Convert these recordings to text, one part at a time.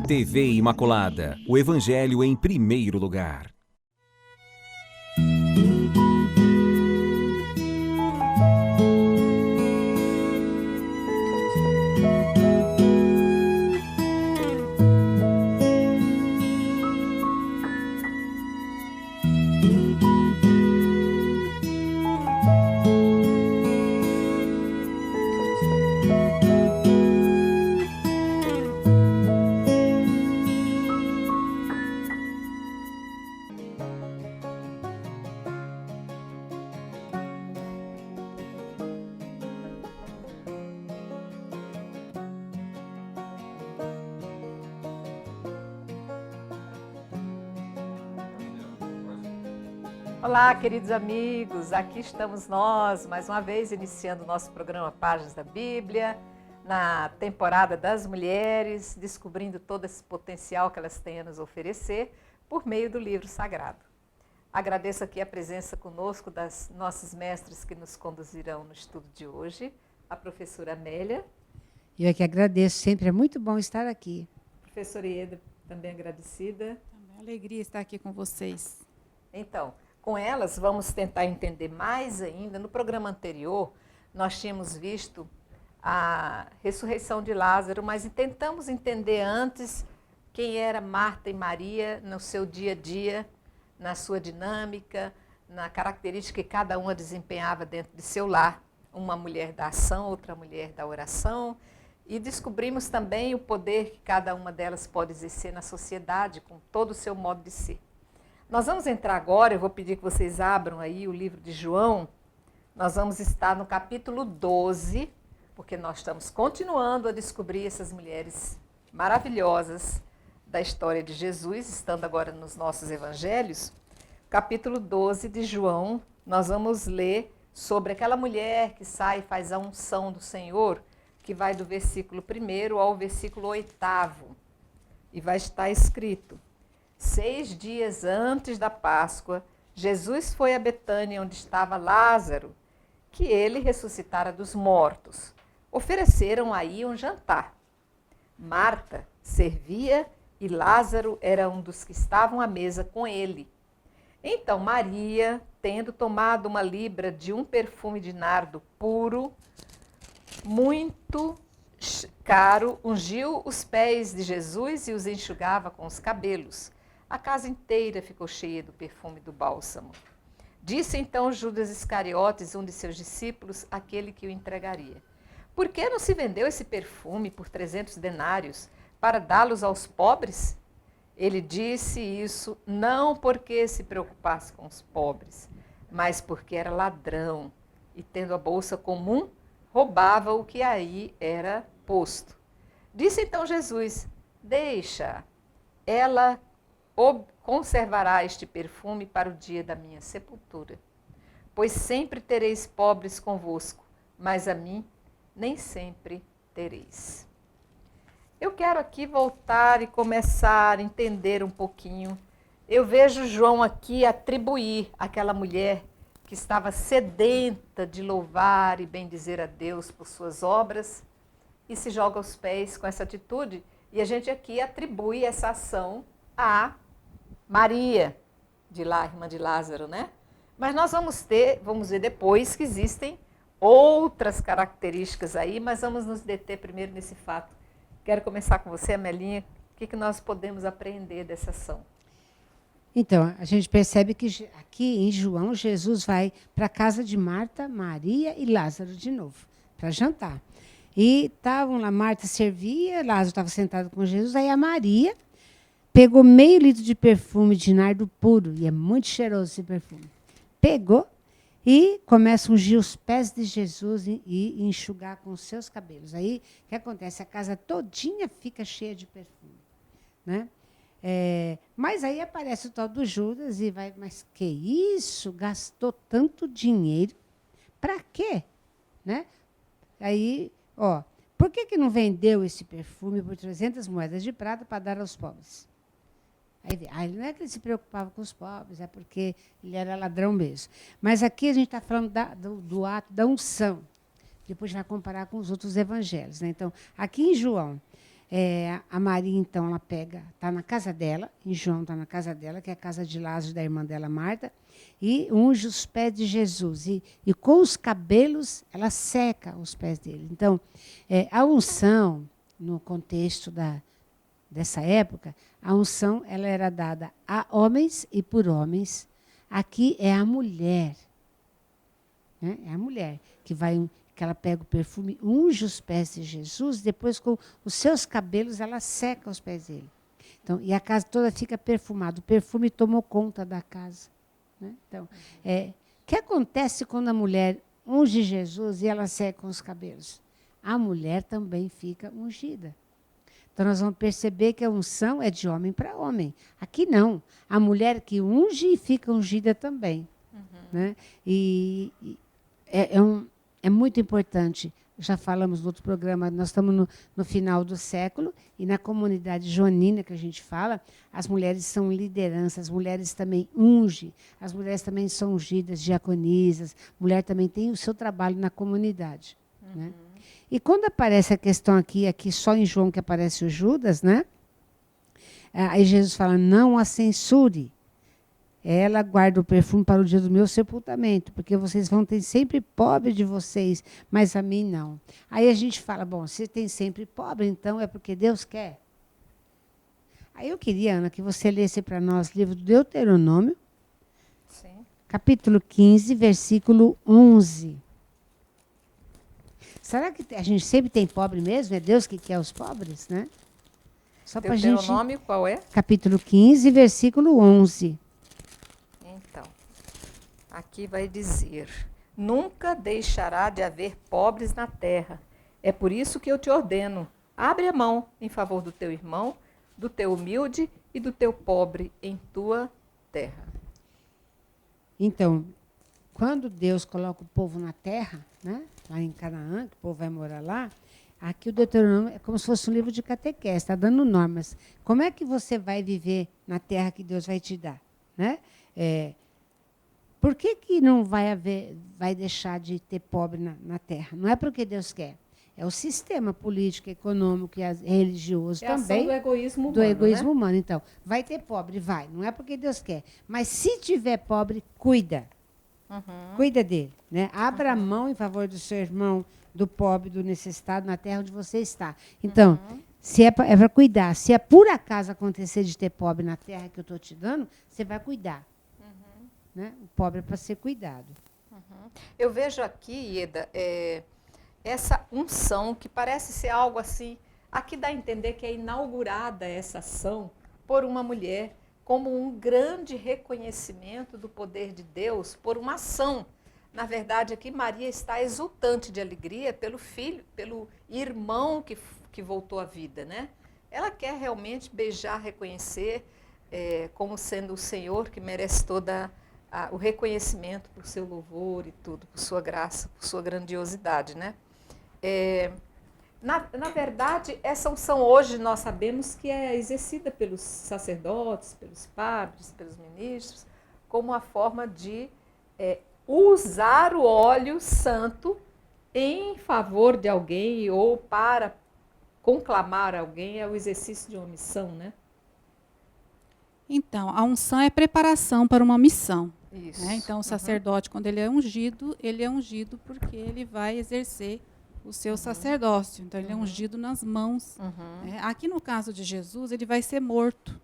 TV Imaculada, o Evangelho em primeiro lugar. Olá, queridos amigos, aqui estamos nós, mais uma vez, iniciando o nosso programa Páginas da Bíblia, na temporada das mulheres, descobrindo todo esse potencial que elas têm a nos oferecer por meio do livro sagrado. Agradeço aqui a presença conosco das nossas mestres que nos conduzirão no estudo de hoje, a professora Amélia. Eu é que agradeço, sempre é muito bom estar aqui. Professora Ieda, também agradecida. Também alegria estar aqui com vocês. Então, com elas, vamos tentar entender mais ainda. No programa anterior, nós tínhamos visto a ressurreição de Lázaro, mas tentamos entender antes quem era Marta e Maria no seu dia a dia, na sua dinâmica, na característica que cada uma desempenhava dentro de seu lar. Uma mulher da ação, outra mulher da oração. E descobrimos também o poder que cada uma delas pode exercer na sociedade, com todo o seu modo de ser. Nós vamos entrar agora, eu vou pedir que vocês abram aí o livro de João. Nós vamos estar no capítulo 12, porque nós estamos continuando a descobrir essas mulheres maravilhosas da história de Jesus, estando agora nos nossos evangelhos. Capítulo 12 de João, nós vamos ler sobre aquela mulher que sai e faz a unção do Senhor, que vai do versículo 1 ao versículo 8. E vai estar escrito: 6 dias antes da Páscoa, Jesus foi a Betânia, onde estava Lázaro, que ele ressuscitara dos mortos. Ofereceram aí um jantar. Marta servia e Lázaro era um dos que estavam à mesa com ele. Então Maria, tendo tomado uma libra de um perfume de nardo puro, muito caro, ungiu os pés de Jesus e os enxugava com os cabelos. A casa inteira ficou cheia do perfume do bálsamo. Disse então Judas Iscariotes, um de seus discípulos, aquele que o entregaria: por que não se vendeu esse perfume por 300 denários para dá-los aos pobres? Ele disse isso não porque se preocupasse com os pobres, mas porque era ladrão e, tendo a bolsa comum, roubava o que aí era posto. Disse então Jesus: deixa, ela conservará este perfume para o dia da minha sepultura. Pois sempre tereis pobres convosco, mas a mim nem sempre tereis. Eu quero aqui voltar e começar a entender um pouquinho. Eu vejo João aqui atribuir àquela mulher que estava sedenta de louvar e bendizer a Deus por suas obras e se joga aos pés com essa atitude. E a gente aqui atribui essa ação a Maria, irmã de Lázaro, né? Mas nós vamos ver depois que existem outras características aí, mas vamos nos deter primeiro nesse fato. Quero começar com você, Amelinha. O que nós podemos aprender dessa ação? Então, a gente percebe que aqui em João, Jesus vai para a casa de Marta, Maria e Lázaro de novo, para jantar. E estavam lá, Marta servia, Lázaro estava sentado com Jesus, aí a Maria pegou meio litro de perfume de nardo puro, e é muito cheiroso esse perfume. Pegou e começa a ungir os pés de Jesus e enxugar com os seus cabelos. Aí, o que acontece? A casa todinha fica cheia de perfume, né? Mas aí aparece o tal do Judas e vai, mas que isso? Gastou tanto dinheiro? Para quê? Né? Aí, por que não vendeu esse perfume por 300 moedas de prata para dar aos pobres? Aí não é que ele se preocupava com os pobres, é porque ele era ladrão mesmo. Mas aqui a gente está falando do ato da unção. Depois vai comparar com os outros evangelhos, né? Então, aqui em João, A Maria, então, ela está na casa dela, em João está na casa dela, que é a casa de Lázaro, da irmã dela, Marta, e unge os pés de Jesus. E com os cabelos, ela seca os pés dele. Então, a unção, no contexto dessa época, a unção ela era dada a homens e por homens. Aqui é a mulher. Né? É a mulher que ela pega o perfume, unge os pés de Jesus, depois com os seus cabelos ela seca os pés dele. Então, e a casa toda fica perfumada. O perfume tomou conta da casa. Né? Então, o que acontece quando a mulher unge Jesus e ela seca os cabelos? A mulher também fica ungida. Então, nós vamos perceber que a unção é de homem para homem. Aqui não. A mulher que unge e fica ungida também. Né? É muito importante. Já falamos no outro programa, nós estamos no final do século, e na comunidade joanina que a gente fala, as mulheres são lideranças, as mulheres também ungem, as mulheres também são ungidas, diaconisas, mulher também tem o seu trabalho na comunidade. Né? E quando aparece a questão aqui só em João que aparece o Judas, né? Aí Jesus fala, não a censure. Ela guarda o perfume para o dia do meu sepultamento, porque vocês vão ter sempre pobre de vocês, mas a mim não. Aí a gente fala, bom, se tem sempre pobre, então é porque Deus quer. Aí eu queria, Ana, que você lesse para nós o livro do Deuteronômio, Sim. capítulo 15, versículo 11. Será que a gente sempre tem pobre mesmo? É Deus que quer os pobres, né? Só para a gente... Deuteronômio qual é? Capítulo 15, versículo 11. Então, aqui vai dizer, nunca deixará de haver pobres na terra. É por isso que eu te ordeno, abre a mão em favor do teu irmão, do teu humilde e do teu pobre em tua terra. Então, quando Deus coloca o povo na terra, né, lá em Canaã, que o povo vai morar lá, aqui o Deuteronômio é como se fosse um livro de catequese, está dando normas. Como é que você vai viver na terra que Deus vai te dar? Né? Por que não vai deixar de ter pobre na terra? Não é porque Deus quer. É o sistema político, econômico e religioso também. Do egoísmo humano. Do egoísmo né? humano. Então, vai ter pobre? Vai. Não é porque Deus quer. Mas se tiver pobre, cuida. Cuida dele. Né? Abra a mão em favor do seu irmão, do pobre, do necessitado, na terra onde você está. Então, se é para cuidar. Se é por acaso acontecer de ter pobre na terra que eu estou te dando, você vai cuidar. Né? O pobre é para ser cuidado. Eu vejo aqui, Ieda, essa unção que parece ser algo assim, aqui dá a entender que é inaugurada essa ação por uma mulher como um grande reconhecimento do poder de Deus por uma ação. Na verdade, aqui Maria está exultante de alegria pelo filho, pelo irmão que voltou à vida, né? Ela quer realmente beijar, reconhecer como sendo o Senhor que merece toda o reconhecimento por seu louvor e tudo, por sua graça, por sua grandiosidade, né? Na verdade, essa unção hoje nós sabemos que é exercida pelos sacerdotes, pelos padres, pelos ministros, como uma forma de usar o óleo santo em favor de alguém ou para conclamar alguém, é o exercício de uma missão, né? Então, a unção é preparação para uma missão. Isso. Né? Então, o sacerdote, quando ele é ungido porque ele vai exercer o seu sacerdócio. Então, ele é ungido nas mãos. Né? Aqui, no caso de Jesus, ele vai ser morto.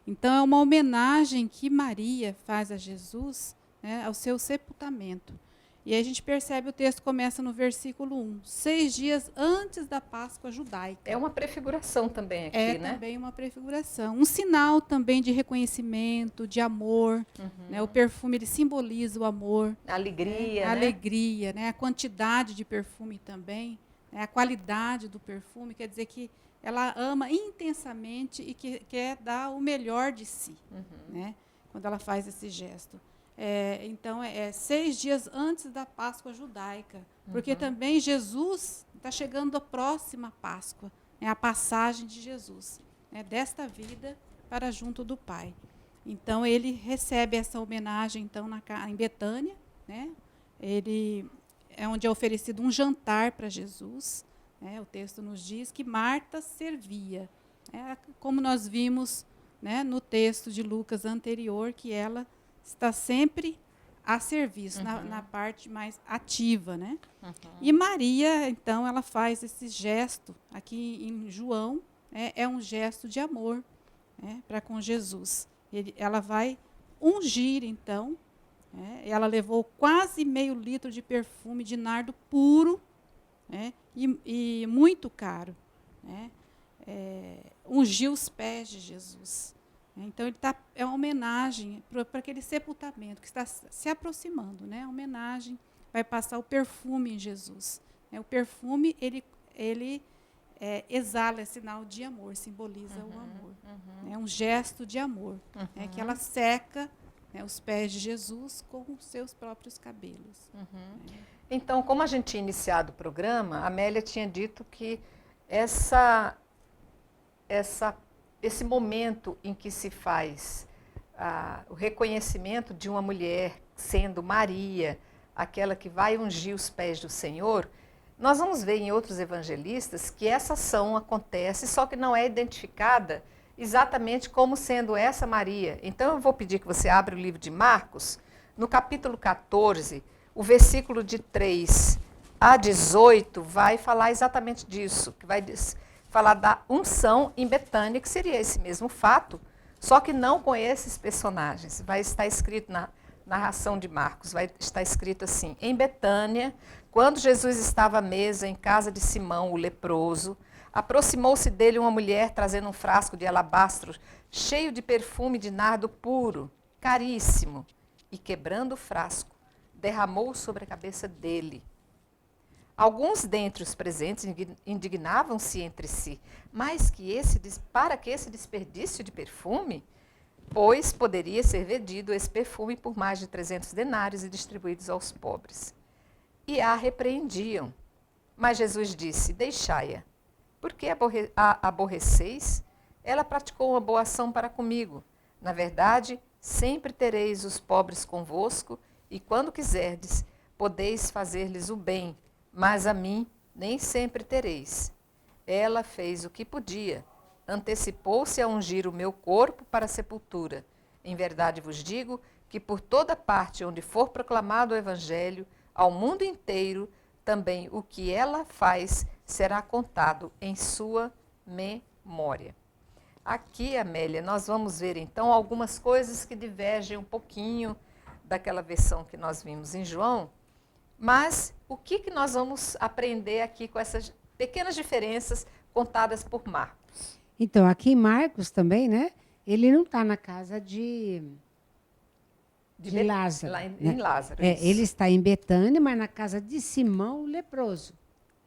Então, é uma homenagem que Maria faz a Jesus, né, ao seu sepultamento. E aí a gente percebe, o texto começa no versículo 1, 6 dias antes da Páscoa judaica. É uma prefiguração também aqui, né? É também uma prefiguração. Um sinal também de reconhecimento, de amor. Né? O perfume, ele simboliza o amor. A alegria, A alegria, né? A quantidade de perfume também. Né? A qualidade do perfume, quer dizer que ela ama intensamente e que quer dar o melhor de si, né? Quando ela faz esse gesto. Então, 6 dias antes da Páscoa judaica, porque também Jesus está chegando a próxima Páscoa, a passagem de Jesus, né, desta vida para junto do Pai. Então, ele recebe essa homenagem então, em Betânia, né, é onde é oferecido um jantar para Jesus, O texto nos diz que Marta servia. Como nós vimos, né, no texto de Lucas anterior, que ela está sempre a serviço, na parte mais ativa, né? E Maria, então, ela faz esse gesto aqui em João, é um gesto de amor, para com Jesus. Ela vai ungir, então, ela levou quase meio litro de perfume de nardo puro, e muito caro, ungiu os pés de Jesus. Então, é uma homenagem para aquele sepultamento que está se aproximando, né? A homenagem vai passar o perfume em Jesus. O perfume, ele exala, é sinal de amor, simboliza o amor. É um gesto de amor, que ela seca, os pés de Jesus com os seus próprios cabelos. Então, como a gente tinha iniciado o programa, a Amélia tinha dito que esse momento em que se faz o reconhecimento de uma mulher sendo Maria, aquela que vai ungir os pés do Senhor, nós vamos ver em outros evangelistas que essa ação acontece, só que não é identificada exatamente como sendo essa Maria. Então eu vou pedir que você abra o livro de Marcos, no capítulo 14, o versículo de 3 a 18 vai falar exatamente disso, que vai falar da unção em Betânia, que seria esse mesmo fato, só que não com esses personagens. Vai estar escrito na narração de Marcos, vai estar escrito assim: em Betânia, quando Jesus estava à mesa em casa de Simão, o leproso, aproximou-se dele uma mulher trazendo um frasco de alabastro cheio de perfume de nardo puro, caríssimo, e quebrando o frasco, derramou sobre a cabeça dele. Alguns dentre os presentes indignavam-se entre si, para que esse desperdício de perfume, pois poderia ser vendido esse perfume por mais de 300 denários e distribuídos aos pobres. E a repreendiam. Mas Jesus disse: deixai-a, porque a aborreceis? Ela praticou uma boa ação para comigo. Na verdade, sempre tereis os pobres convosco, e quando quiserdes, podeis fazer-lhes o bem, mas a mim nem sempre tereis. Ela fez o que podia, antecipou-se a ungir o meu corpo para a sepultura. Em verdade vos digo que por toda parte onde for proclamado o Evangelho, ao mundo inteiro, também o que ela faz será contado em sua memória. Aqui, Amélia, nós vamos ver então algumas coisas que divergem um pouquinho daquela versão que nós vimos em João, mas o que nós vamos aprender aqui com essas pequenas diferenças contadas por Marcos? Então, aqui em Marcos também, né? Ele não está na casa de Lázaro. Lá né? em Lázaro. Ele está em Betânia, mas na casa de Simão, o leproso.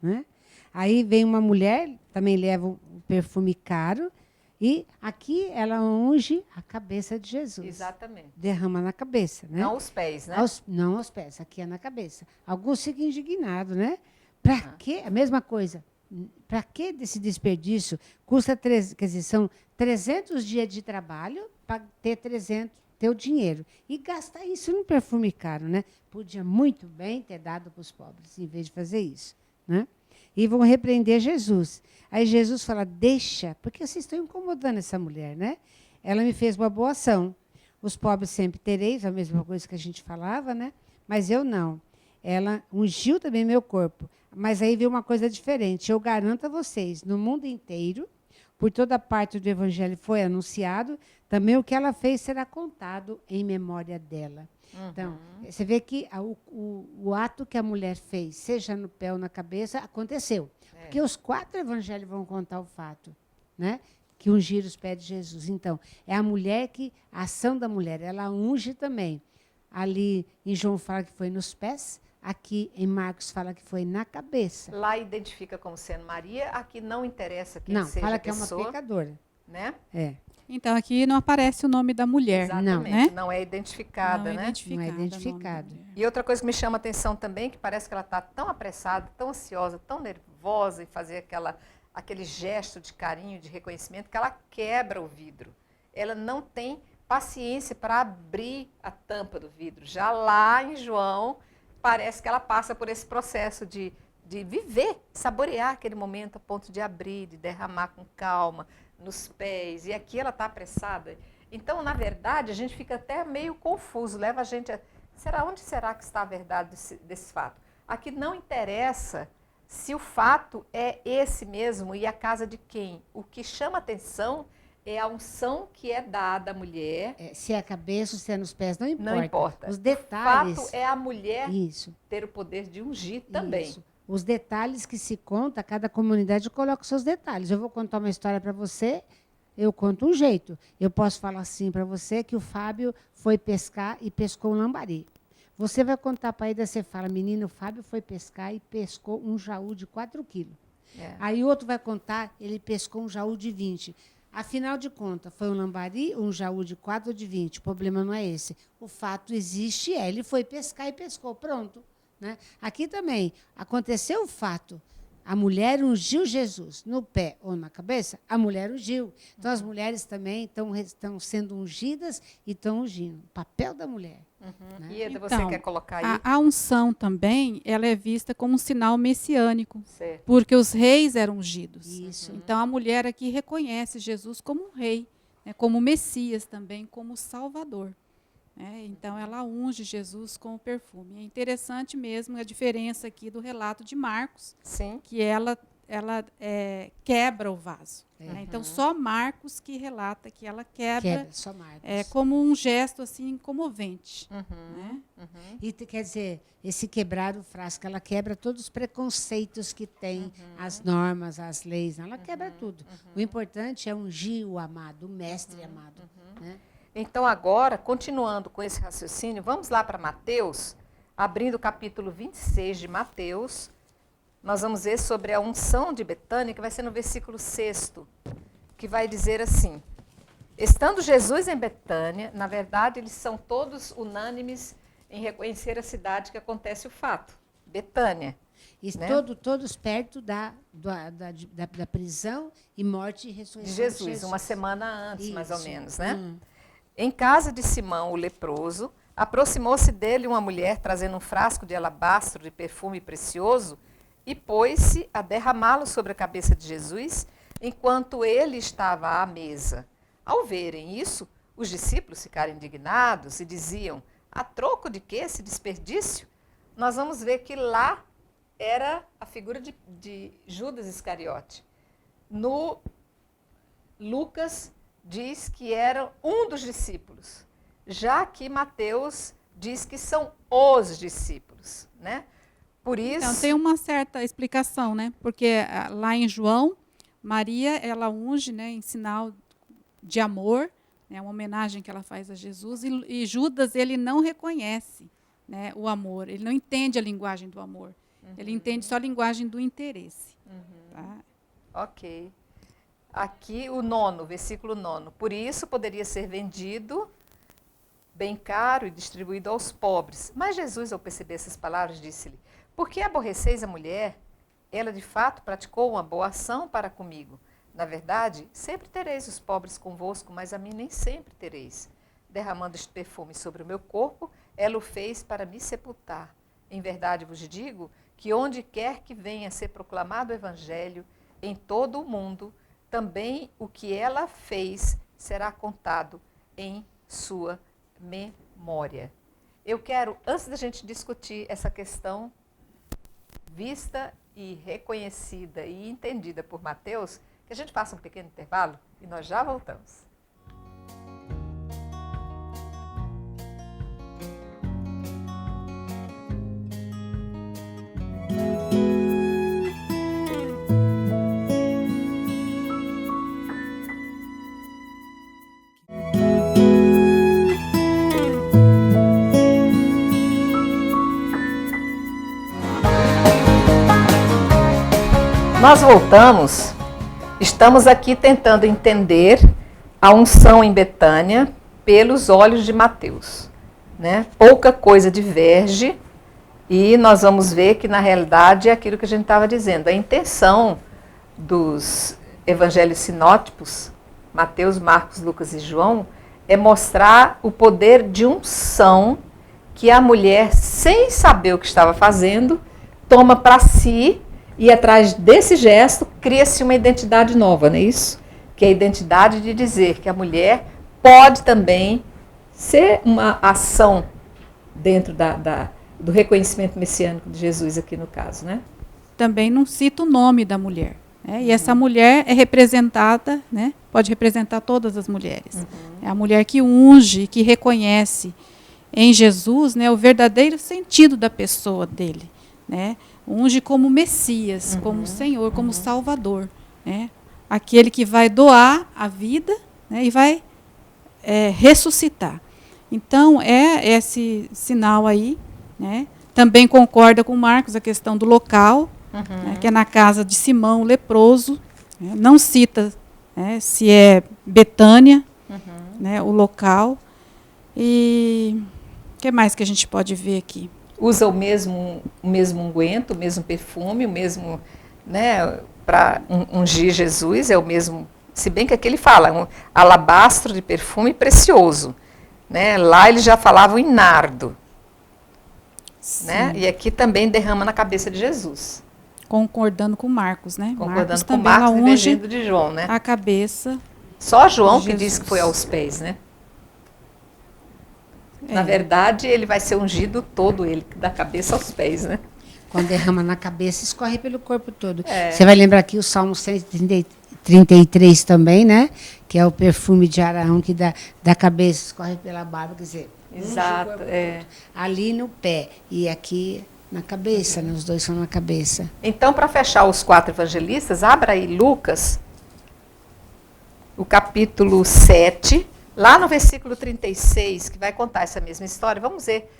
Né? Aí vem uma mulher, também leva um perfume caro, e aqui ela unge a cabeça de Jesus. Exatamente. Derrama na cabeça, né? Não os pés, né? Não aos pés, aqui é na cabeça. Alguns ficam indignados, né? Para quê? A mesma coisa. Para que desse desperdício? Custa, quer dizer, são 300 dias de trabalho para ter o dinheiro. E gastar isso num perfume caro, né? Podia muito bem ter dado para os pobres, em vez de fazer isso, né? E vão repreender Jesus. Aí Jesus fala: deixa, porque vocês estão incomodando essa mulher, né? Ela me fez uma boa ação. Os pobres sempre tereis, a mesma coisa que a gente falava, né? Mas eu não. Ela ungiu também meu corpo. Mas aí veio uma coisa diferente. Eu garanto a vocês, no mundo inteiro, por toda parte do Evangelho foi anunciado, também o que ela fez será contado em memória dela. Então, você vê que o ato que a mulher fez, seja no pé ou na cabeça, aconteceu. Porque os 4 evangelhos vão contar o fato, né? Que ungiram os pés de Jesus. Então, é a mulher a ação da mulher, ela unge também. Ali em João fala que foi nos pés, aqui em Marcos fala que foi na cabeça. Lá identifica como sendo Maria, aqui não interessa quem Não, seja fala a que pessoa. é uma pecadora. Né? É. Então, aqui não aparece o nome da mulher. Exatamente, né? não é identificada, Não né? Não é identificado. o nome da mulher. E outra coisa que me chama a atenção também, que parece que ela está tão apressada, tão ansiosa, tão nervosa em fazer aquele gesto de carinho, de reconhecimento, que ela quebra o vidro. Ela não tem paciência para abrir a tampa do vidro. Já lá em João, parece que ela passa por esse processo de de viver, saborear aquele momento a ponto de abrir, de derramar com calma nos pés. E aqui ela está apressada. Então, na verdade, a gente fica até meio confuso, leva a gente a... Onde será que está a verdade desse fato? Aqui não interessa se o fato é esse mesmo e a casa de quem. O que chama atenção é a unção que é dada à mulher. Se é a cabeça ou se é nos pés, não importa. Não importa. Os detalhes. O fato é a mulher Isso. ter o poder de ungir também. Isso. Os detalhes que se conta, cada comunidade coloca os seus detalhes. Eu vou contar uma história para você, eu conto um jeito. Eu posso falar assim para você que o Fábio foi pescar e pescou um lambari. Você vai contar para ele, você fala, menino, o Fábio foi pescar e pescou um jaú de 4 quilos. Aí o outro vai contar, ele pescou um jaú de 20. Afinal de contas, foi um lambari, um jaú de 4 ou de 20. O problema não é esse. O fato existe, ele foi pescar e pescou. Pronto. Né? Aqui também aconteceu o fato. A mulher ungiu Jesus no pé ou na cabeça, a mulher ungiu. Então, as mulheres também estão sendo ungidas e estão ungindo. O papel da mulher. Né? Ieda, Então, você quer colocar aí? A unção também, ela é vista como um sinal messiânico, Certo. porque os reis eram ungidos. Isso. Então, a mulher aqui reconhece Jesus como um rei, né, como Messias também, como Salvador. Né? Então, ela unge Jesus com o perfume. É interessante mesmo a diferença aqui do relato de Marcos, Sim. que ela quebra o vaso. Né? Então, só Marcos que relata que ela quebra Só Marcos. como um gesto assim comovente. Né? E quer dizer, esse quebrar o frasco, ela quebra todos os preconceitos que tem, as normas, as leis, ela quebra tudo. O importante é ungir o amado, o mestre amado. Né? Então, agora, continuando com esse raciocínio, vamos lá para Mateus, abrindo o capítulo 26 de Mateus. Nós vamos ver sobre a unção de Betânia, que vai ser no versículo 6º, que vai dizer assim: estando Jesus em Betânia, na verdade, eles são todos unânimes em reconhecer a cidade que acontece o fato, Betânia. E né? todos perto da prisão e morte e ressurreição De Jesus, uma semana antes, mais ou Isso. menos, né? Em casa de Simão, o leproso, aproximou-se dele uma mulher trazendo um frasco de alabastro de perfume precioso e pôs-se a derramá-lo sobre a cabeça de Jesus, enquanto ele estava à mesa. Ao verem isso, os discípulos ficaram indignados e diziam: a troco de que esse desperdício? Nós vamos ver que lá era a figura de Judas Iscariote. No Lucas diz que era um dos discípulos, já que Mateus diz que são os discípulos, né? Por isso... Então, tem uma certa explicação, né? Porque lá em João, Maria, ela unge, né, em sinal de amor, né, uma homenagem que ela faz a Jesus, e Judas, ele não reconhece, né, o amor, ele não entende a linguagem do amor, ele entende só a linguagem do interesse. Tá? Ok. Aqui o versículo 9. Por isso poderia ser vendido bem caro e distribuído aos pobres. Mas Jesus, ao perceber essas palavras, disse-lhe: por que aborreceis a mulher? Ela, de fato, praticou uma boa ação para comigo. Na verdade, sempre tereis os pobres convosco, mas a mim nem sempre tereis. Derramando este perfume sobre o meu corpo, ela o fez para me sepultar. Em verdade vos digo que onde quer que venha a ser proclamado o evangelho, em todo o mundo, também o que ela fez será contado em sua memória. Eu quero, antes da gente discutir essa questão vista e reconhecida e entendida por Mateus, que a gente faça um pequeno intervalo e nós já voltamos. Nós voltamos, estamos aqui tentando entender a unção em Betânia pelos olhos de Mateus, né? Pouca coisa diverge e nós vamos ver que na realidade é aquilo que a gente estava dizendo. A intenção dos evangelhos sinóticos, Mateus, Marcos, Lucas e João, é mostrar o poder de unção que a mulher, sem saber o que estava fazendo, toma para si e atrás desse gesto cria-se uma identidade nova, não é isso? Que é a identidade de dizer que a mulher pode também ser uma ação dentro do reconhecimento messiânico de Jesus aqui no caso, né? Também não cita o nome da mulher. Né? E essa mulher é representada, né? Pode representar todas as mulheres. É a mulher que unge, que reconhece em Jesus, né, o verdadeiro sentido da pessoa dele. Né? Unge como Messias, como Senhor, como Salvador. Né? Aquele que vai doar a vida, né, e vai ressuscitar. Então, é esse sinal aí. Né? Também concorda com Marcos a questão do local, né, que é na casa de Simão, o leproso. Né? Não cita, né, se é Betânia, né, o local. E o que mais que a gente pode ver aqui? Usa o mesmo unguento, o mesmo perfume, o mesmo, né, para ungir Jesus, é o mesmo, se bem que aqui ele fala, um alabastro de perfume precioso. Né? Lá eles já falavam em nardo. Né? E aqui também derrama na cabeça de Jesus. Concordando com Marcos, né? Concordando com Marcos, divergindo de João, né? A cabeça. Só João que diz que foi aos pés, né? Na verdade, ele vai ser ungido todo ele, da cabeça aos pés, né? Quando derrama na cabeça, escorre pelo corpo todo. Você vai lembrar aqui o Salmo 133 também, né? Que é o perfume de Arão, que da cabeça escorre pela barba, quer dizer... Exato. Ali no pé e aqui na cabeça, né? Os dois são na cabeça. Então, para fechar os 4 evangelistas, abra aí Lucas, o capítulo 7, lá no versículo 36, que vai contar essa mesma história. Vamos ver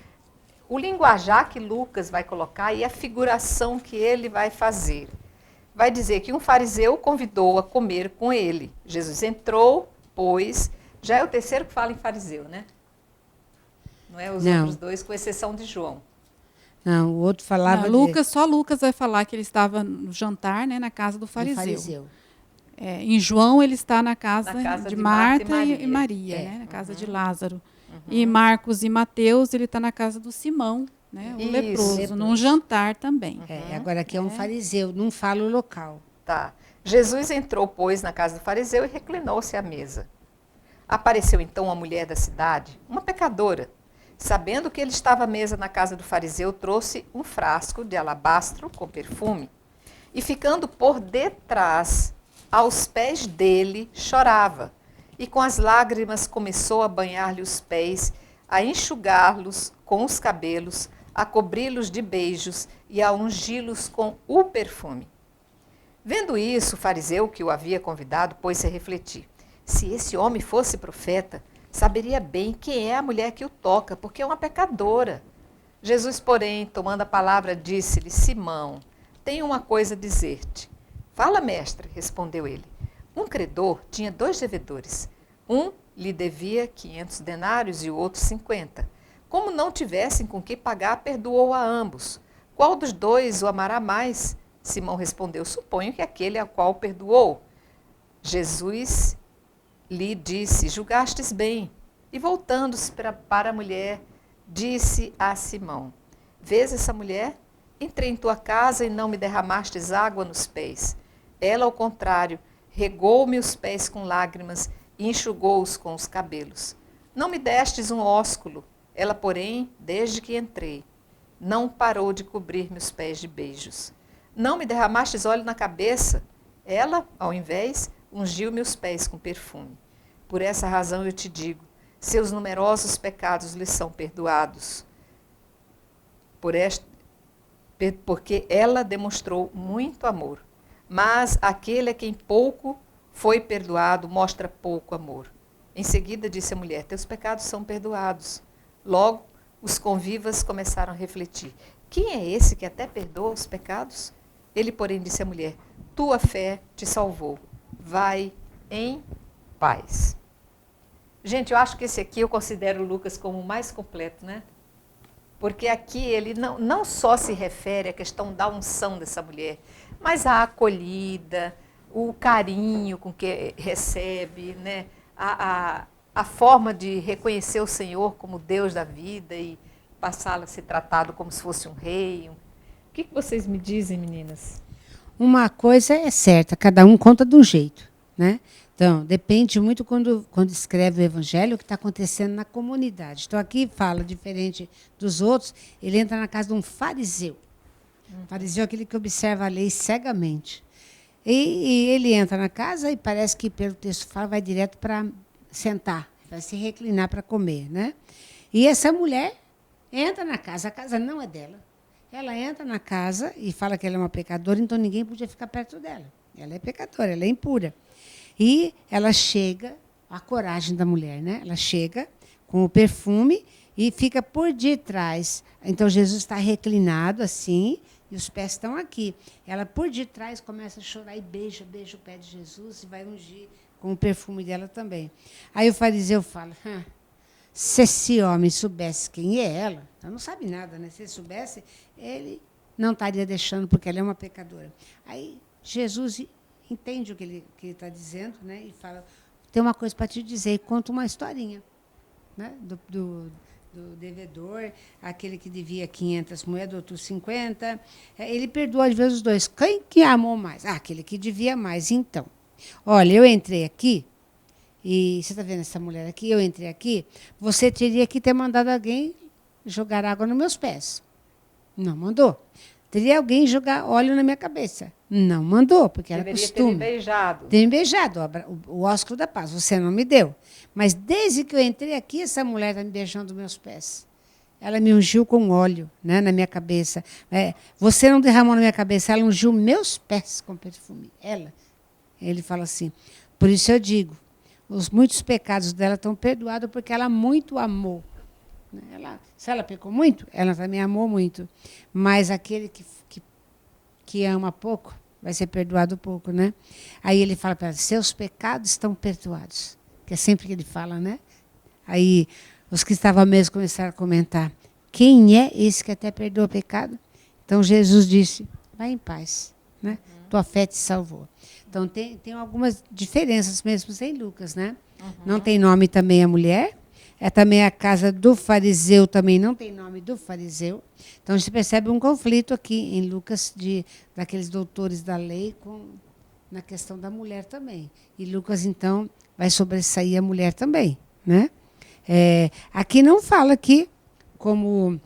o linguajar que Lucas vai colocar e a figuração que ele vai fazer. Vai dizer que um fariseu convidou a comer com ele. Jesus entrou, pois... Já é o terceiro que fala em fariseu, né? Não é os outros dois, com exceção de João. Não, o outro falava... Só Lucas vai falar que ele estava no jantar, né, na casa do fariseu. Em João, ele está na casa de Marta e Maria, né, na casa de Lázaro. E Marcos e Mateus, ele está na casa do Simão, né, o leproso, num jantar também. Agora aqui é um fariseu, não fala o local. Tá. Jesus entrou, pois, na casa do fariseu e reclinou-se à mesa. Apareceu então uma mulher da cidade, uma pecadora. Sabendo que ele estava à mesa na casa do fariseu, trouxe um frasco de alabastro com perfume. E ficando por detrás, aos pés dele, chorava. E com as lágrimas começou a banhar-lhe os pés, a enxugá-los com os cabelos, a cobri-los de beijos e a ungi-los com o perfume. Vendo isso, o fariseu que o havia convidado pôs-se a refletir. Se esse homem fosse profeta, saberia bem quem é a mulher que o toca, porque é uma pecadora. Jesus, porém, tomando a palavra, disse-lhe: Simão, tenho uma coisa a dizer-te. Fala, mestre, respondeu ele. Um credor tinha 2 devedores. Um lhe devia 500 denários e o outro 50. Como não tivessem com que pagar, perdoou a ambos. Qual dos 2 o amará mais? Simão respondeu: suponho que aquele a qual perdoou. Jesus lhe disse: julgastes bem. E voltando-se para a mulher, disse a Simão: vês essa mulher? Entrei em tua casa e não me derramastes água nos pés. Ela, ao contrário, regou-me os pés com lágrimas e enxugou-os com os cabelos. Não me destes um ósculo. Ela, porém, desde que entrei, não parou de cobrir-me os pés de beijos. Não me derramastes óleo na cabeça. Ela, ao invés, ungiu-me os pés com perfume. Por essa razão eu te digo, seus numerosos pecados lhe são perdoados. Porque ela demonstrou muito amor. Mas aquele a quem pouco foi perdoado mostra pouco amor. Em seguida disse a mulher: teus pecados são perdoados. Logo, os convivas começaram a refletir: quem é esse que até perdoa os pecados? Ele, porém, disse à mulher: tua fé te salvou. Vai em paz. Gente, eu acho que esse aqui eu considero o Lucas como o mais completo, né? Porque aqui ele não só se refere à questão da unção dessa mulher, mas a acolhida, o carinho com que recebe, né? A forma de reconhecer o Senhor como Deus da vida e passá-lo a ser tratado como se fosse um rei. que vocês me dizem, meninas? Uma coisa é certa, cada um conta de um jeito, né? Então, depende muito quando escreve o evangelho o que está acontecendo na comunidade. Então, aqui fala, diferente dos outros, ele entra na casa de um fariseu. Fariseu é aquele que observa a lei cegamente. E ele entra na casa e parece que, pelo texto fala, vai direto para sentar, vai se reclinar para comer, né? E essa mulher entra na casa, a casa não é dela. Ela entra na casa e fala que ela é uma pecadora, então ninguém podia ficar perto dela. Ela é pecadora, ela é impura. E ela chega, a coragem da mulher, né? Ela chega com o perfume e fica por detrás. Então, Jesus está reclinado assim, e os pés estão aqui. Ela, por detrás, começa a chorar e beija o pé de Jesus e vai ungir com o perfume dela também. Aí o fariseu fala, se esse homem soubesse quem é ela, então não sabe nada, né? Se ele soubesse, ele não estaria deixando, porque ela é uma pecadora. Aí Jesus entende o que ele está dizendo, né? E fala, tem uma coisa para te dizer, e conta uma historinha, né? Do devedor, aquele que devia 500 moedas, outro 50. Ele perdoa, às vezes, os dois. Quem que amou mais? Aquele que devia mais. Então, olha, eu entrei aqui, e você está vendo essa mulher aqui? Eu entrei aqui, você teria que ter mandado alguém jogar água nos meus pés. Não mandou. Teria alguém jogar óleo na minha cabeça. Não mandou, porque era costume. Deveria ter me beijado. Ter me beijado, o ósculo da paz. Você não me deu. Mas desde que eu entrei aqui, essa mulher está me beijando os meus pés. Ela me ungiu com óleo, né, na minha cabeça. Você não derramou na minha cabeça, ela ungiu meus pés com perfume. Ela. Ele fala assim, por isso eu digo, os muitos pecados dela estão perdoados porque ela muito amou. Se ela pecou muito, ela também amou muito. Mas aquele que ama pouco, vai ser perdoado pouco, né? Aí ele fala para ela, seus pecados estão perdoados. Que é sempre que ele fala, né? Aí os que estavam mesmo começaram a comentar, quem é esse que até perdoa o pecado? Então Jesus disse, vai em paz, né? Tua fé te salvou. Então tem algumas diferenças mesmo em Lucas, né? Não tem nome também a mulher. Também a casa do fariseu, também não tem nome do fariseu. Então, a gente percebe um conflito aqui em Lucas, daqueles doutores da lei, na questão da mulher também. E Lucas, então, vai sobressair a mulher também, né? Aqui não fala que, como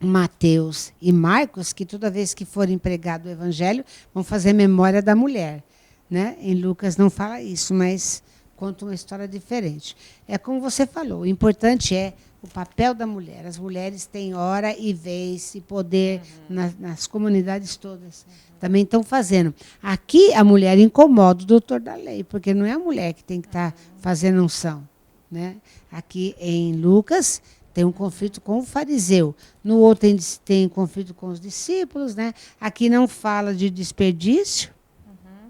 Mateus e Marcos, que toda vez que for empregado o evangelho, vão fazer memória da mulher, né? Em Lucas não fala isso, mas conta uma história diferente. É como você falou, o importante é o papel da mulher. As mulheres têm hora e vez e poder nas comunidades todas. Também estão fazendo. Aqui a mulher incomoda o doutor da lei, porque não é a mulher que tem que estar fazendo unção, né? Aqui em Lucas tem um conflito com o fariseu. No outro tem conflito com os discípulos, né? Aqui não fala de desperdício.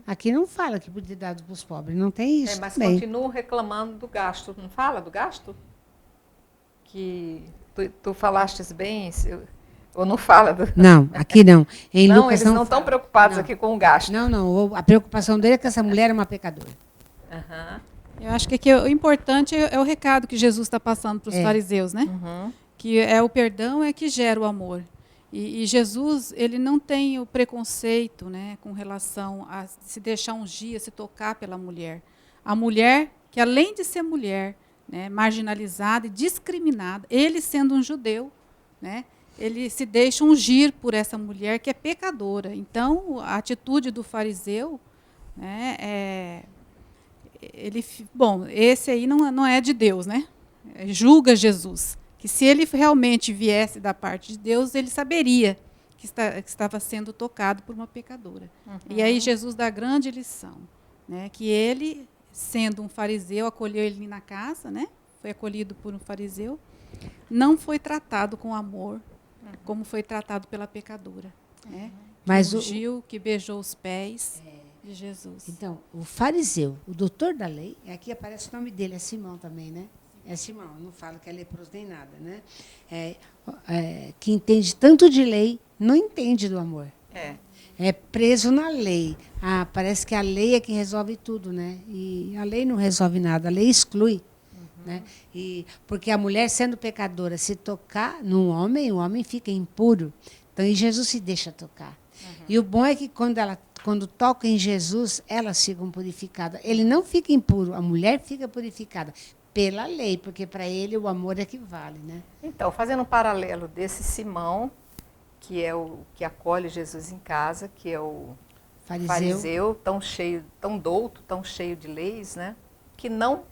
Aqui não fala que podia dar para os pobres, não tem isso. Mas também. continuam reclamando do gasto. Não fala do gasto? Que tu falastes bem, ou não fala do... Não, aqui não. Em não, Lucas eles não estão preocupados aqui com o gasto. Não. A preocupação dele é que essa mulher é uma pecadora. Eu acho que aqui o importante é o recado que Jesus está passando para os fariseus, né? Que é o perdão é que gera o amor. E Jesus, ele não tem o preconceito, né, com relação a se deixar ungir, se tocar pela mulher. A mulher, que além de ser mulher, né, marginalizada e discriminada, ele sendo um judeu, né, ele se deixa ungir por essa mulher que é pecadora. Então, a atitude do fariseu, né, esse aí não é de Deus, né? Julga Jesus. Que se ele realmente viesse da parte de Deus, ele saberia que estava sendo tocado por uma pecadora. E aí Jesus dá a grande lição, né, que ele, sendo um fariseu, acolheu ele na casa, né, foi acolhido por um fariseu, não foi tratado com amor, como foi tratado pela pecadora. Né, Mas que ungiu, que beijou os pés de Jesus. Então, o fariseu, o doutor da lei, aqui aparece o nome dele, é Simão também, né? É Simão, não fala que é leproso nem nada, né? Que entende tanto de lei, não entende do amor. É preso na lei. Parece que a lei é que resolve tudo, né? E a lei não resolve nada, a lei exclui. Né? Porque a mulher, sendo pecadora, se tocar num homem, o homem fica impuro. Então, e Jesus se deixa tocar. E o bom é que quando toca em Jesus, elas ficam purificadas. Ele não fica impuro, a mulher fica purificada pela lei, porque para ele o amor é que vale, né? Então, fazendo um paralelo desse Simão, que é o que acolhe Jesus em casa, que é o fariseu tão cheio, tão douto, tão cheio de leis, né? Que não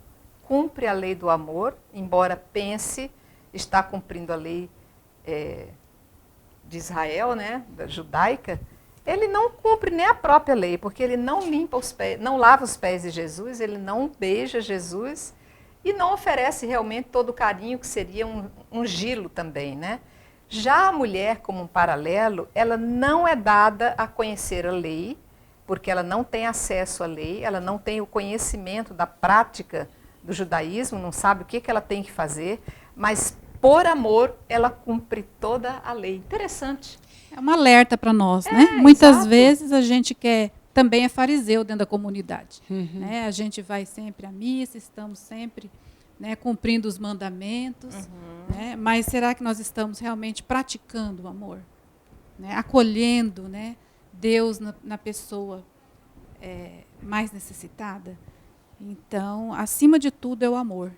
cumpre a lei do amor, embora pense estar cumprindo a lei de Israel, né? Da judaica. Ele não cumpre nem a própria lei, porque ele não limpa os pés, não lava os pés de Jesus, ele não beija Jesus e não oferece realmente todo o carinho que seria um gilo também, né? Já a mulher, como um paralelo, ela não é dada a conhecer a lei, porque ela não tem acesso à lei, ela não tem o conhecimento da prática do judaísmo, não sabe o que ela tem que fazer, mas por amor ela cumpre toda a lei. Interessante. É um alerta para nós, né? Muitas exato. vezes a gente também é fariseu dentro da comunidade. Né? A gente vai sempre à missa, estamos sempre, né, cumprindo os mandamentos, né? Mas será que nós estamos realmente praticando o amor? Né? Acolhendo, né, Deus na pessoa mais necessitada? Então, acima de tudo é o amor.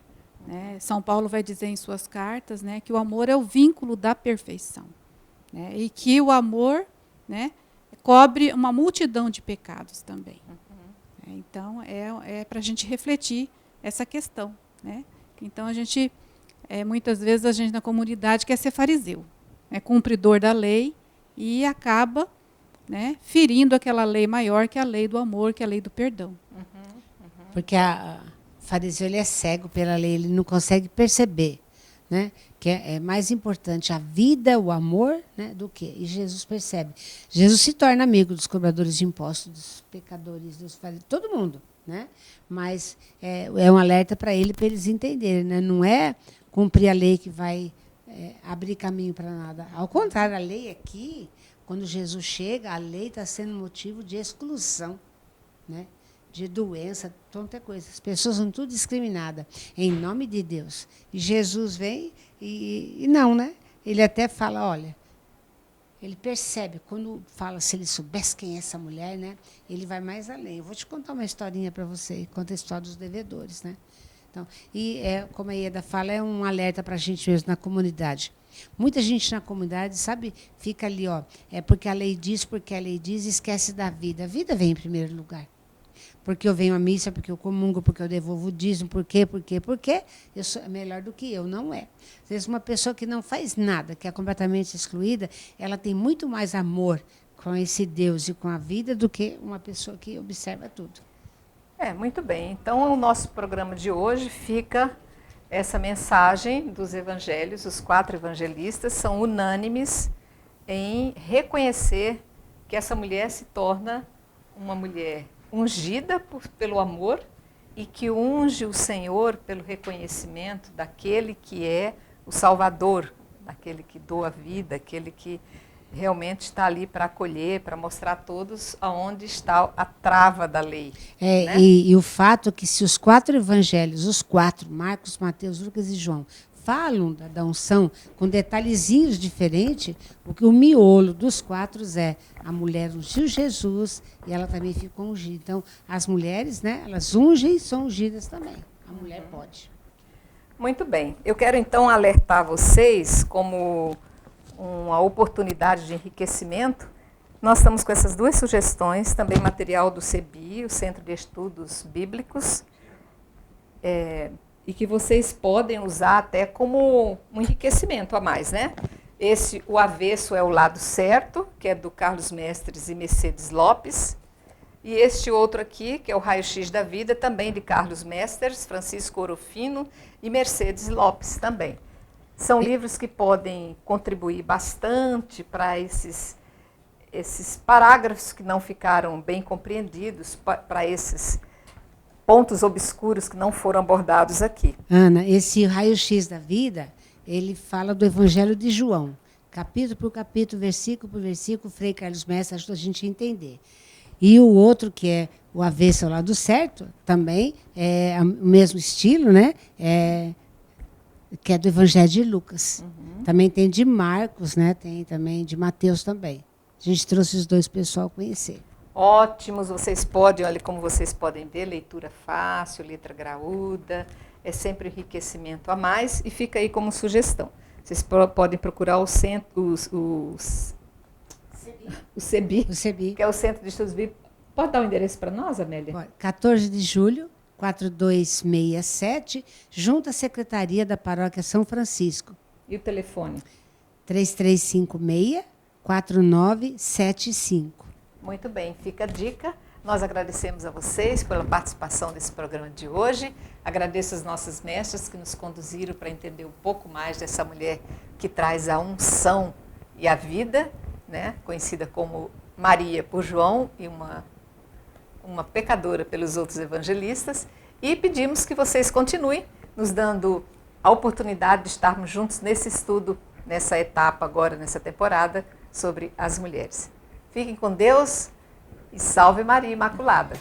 Né? São Paulo vai dizer em suas cartas, né, que o amor é o vínculo da perfeição. Né? E que o amor, né, cobre uma multidão de pecados também. Então, é para a gente refletir essa questão. Né? Então, a gente, muitas vezes, a gente na comunidade quer ser fariseu, é cumpridor da lei e acaba, né, ferindo aquela lei maior que a lei do amor, que é a lei do perdão. Porque o fariseu ele é cego pela lei, ele não consegue perceber, né? Que é mais importante a vida, o amor, né, do que. E Jesus percebe. Jesus se torna amigo dos cobradores de impostos, dos pecadores, dos fariseus, todo mundo, né? Mas é um alerta para eles entenderem, né? Não é cumprir a lei que vai abrir caminho para nada. Ao contrário, a lei aqui, quando Jesus chega, a lei está sendo motivo de exclusão, né? De doença, tanta coisa. As pessoas são tudo discriminadas em nome de Deus. E Jesus vem e não, né? Ele até fala, olha, ele percebe, quando fala, se ele soubesse quem é essa mulher, né? Ele vai mais além. Eu vou te contar uma historinha para você, conta a história dos devedores, né? Então, como a Ieda fala, é um alerta para a gente mesmo na comunidade. Muita gente na comunidade, sabe, fica ali, ó, porque a lei diz, esquece da vida. A vida vem em primeiro lugar. Porque eu venho à missa, porque eu comungo, porque eu devolvo o dízimo, por quê? Eu sou melhor do que eu, não é. Às vezes uma pessoa que não faz nada, que é completamente excluída, ela tem muito mais amor com esse Deus e com a vida do que uma pessoa que observa tudo. Muito bem. Então, o nosso programa de hoje fica essa mensagem dos evangelhos. Os 4 evangelistas são unânimes em reconhecer que essa mulher se torna uma mulher ungida pelo amor e que unge o Senhor pelo reconhecimento daquele que é o Salvador, daquele que doa a vida, aquele que realmente está ali para acolher, para mostrar a todos aonde está a trava da lei. Né? E o fato é que se os 4 evangelhos, os 4, Marcos, Mateus, Lucas e João, falam da unção com detalhezinhos diferentes, porque o miolo dos 4 é a mulher ungiu Jesus e ela também ficou ungida. Então, as mulheres, né, elas ungem e são ungidas também. A mulher pode. Muito bem. Eu quero, então, alertar vocês como uma oportunidade de enriquecimento. Nós estamos com essas 2 sugestões, também material do CEBI, o Centro de Estudos Bíblicos, e que vocês podem usar até como um enriquecimento a mais, né? O avesso é o lado certo, que é do Carlos Mestres e Mercedes Lopes. E este outro aqui, que é o Raio-X da Vida, também de Carlos Mestres, Francisco Orofino e Mercedes Lopes também. São livros que podem contribuir bastante para esses parágrafos que não ficaram bem compreendidos, para esses pontos obscuros que não foram abordados aqui. Ana, esse Raio-X da Vida, ele fala do Evangelho de João, capítulo por capítulo, versículo por versículo, Frei Carlos Mestre ajuda a gente a entender. E o outro, que é o avesso ao lado certo, também é o mesmo estilo, né? que é do Evangelho de Lucas. Também tem de Marcos, né? Tem também de Mateus também. A gente trouxe os dois para o pessoal conhecer. Ótimos, vocês podem, olha como vocês podem ver, leitura fácil, letra graúda, é sempre enriquecimento a mais e fica aí como sugestão. Vocês podem procurar o centro, o CEBI, O CEBI. que é o Centro de Estudos Bíblicos. Pode dar o endereço para nós, Amélia? 14 de julho, 4267, junto à Secretaria da Paróquia São Francisco. E o telefone? 3356-4975. Muito bem, fica a dica. Nós agradecemos a vocês pela participação nesse programa de hoje. Agradeço as nossas mestras que nos conduziram para entender um pouco mais dessa mulher que traz a unção e a vida, né? Conhecida como Maria por João e uma pecadora pelos outros evangelistas. E pedimos que vocês continuem nos dando a oportunidade de estarmos juntos nesse estudo, nessa etapa agora, nessa temporada, sobre as mulheres. Fiquem com Deus e salve Maria Imaculada!